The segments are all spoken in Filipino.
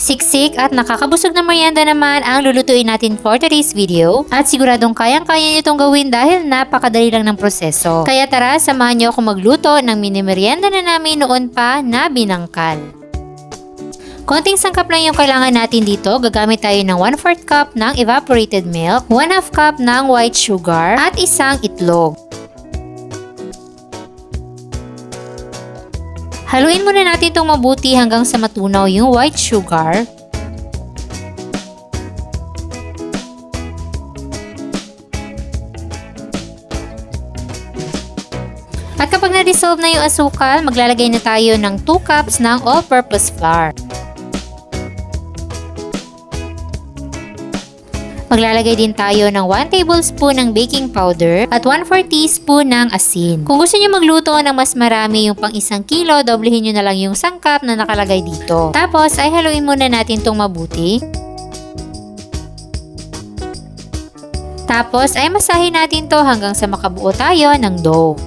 Siksik at nakakabusog na merienda naman ang lulutuin natin for today's video. At siguradong kayang-kaya nyo itong gawin dahil napakadali lang ng proseso. Kaya tara, samahan nyo ako magluto ng mini merienda na namin noon pa na binangkal. Konting sangkap lang yung kailangan natin dito. Gagamit tayo ng 1/4 cup ng evaporated milk, 1/2 cup ng white sugar, at isang itlog. Haluin muna natin itong mabuti hanggang sa matunaw yung white sugar. At kapag na-dissolve na yung asukal, maglalagay na tayo ng 2 cups ng all-purpose flour. Maglalagay din tayo ng 1 tablespoon ng baking powder at 1/4 teaspoon ng asin. Kung gusto niyo magluto ng mas marami yung pang 1 kilo, doblehin niyo na lang yung sangkap na nakalagay dito. Tapos ay haluin muna natin itong mabuti. Tapos ay masahin natin to hanggang sa makabuo tayo ng dough.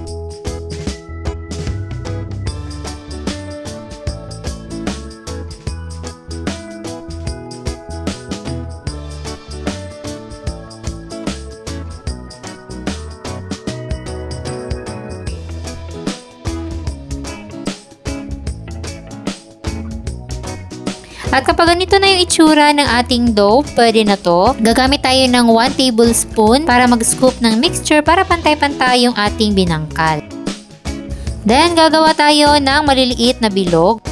At kapag ganito na yung itsura ng ating dough, pwede na to. Gagamit tayo ng 1 tablespoon para mag-scoop ng mixture para pantay-pantay yung ating binangkal. Then, gagawa tayo ng maliliit na bilog.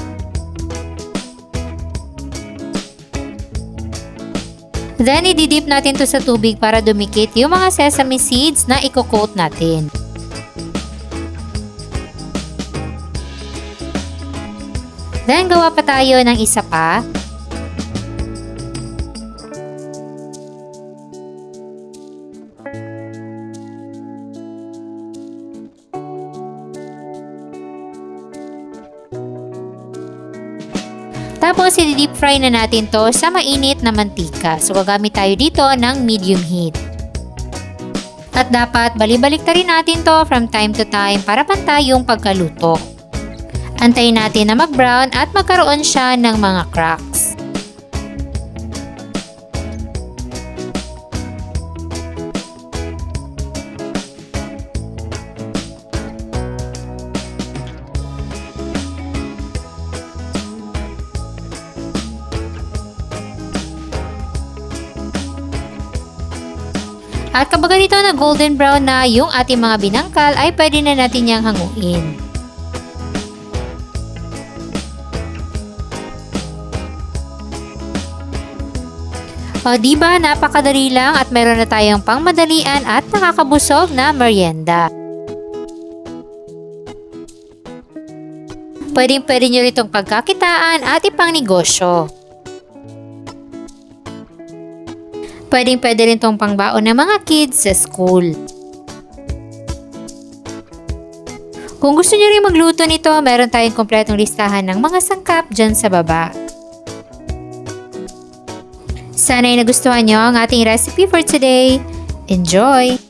Then, ididip natin to sa tubig para dumikit yung mga sesame seeds na i-coat natin. Then, gawa pa tayo ng isa pa. Tapos, i-deep fry na natin to sa mainit na mantika. So, gagamit tayo dito ng medium heat. At dapat balik-balik rin natin to from time to time para pantay yung pagkaluto. Antayin natin na mag-brown at magkaroon siya ng mga cracks. At kapag ganito na golden brown na yung ating mga binangkal, ay pwede na natin yang hanguin. O diba, napakadali lang at meron na tayong pangmadalian at nakakabusog na merienda. Pwede nyo itong pagkakitaan at ipang negosyo. Pwede rin itong pangbaon ng mga kids sa school. Kung gusto nyo rin magluto nito, meron tayong kompletong listahan ng mga sangkap dyan sa baba. Sana'y nagustuhan nyo ang ating recipe for today. Enjoy!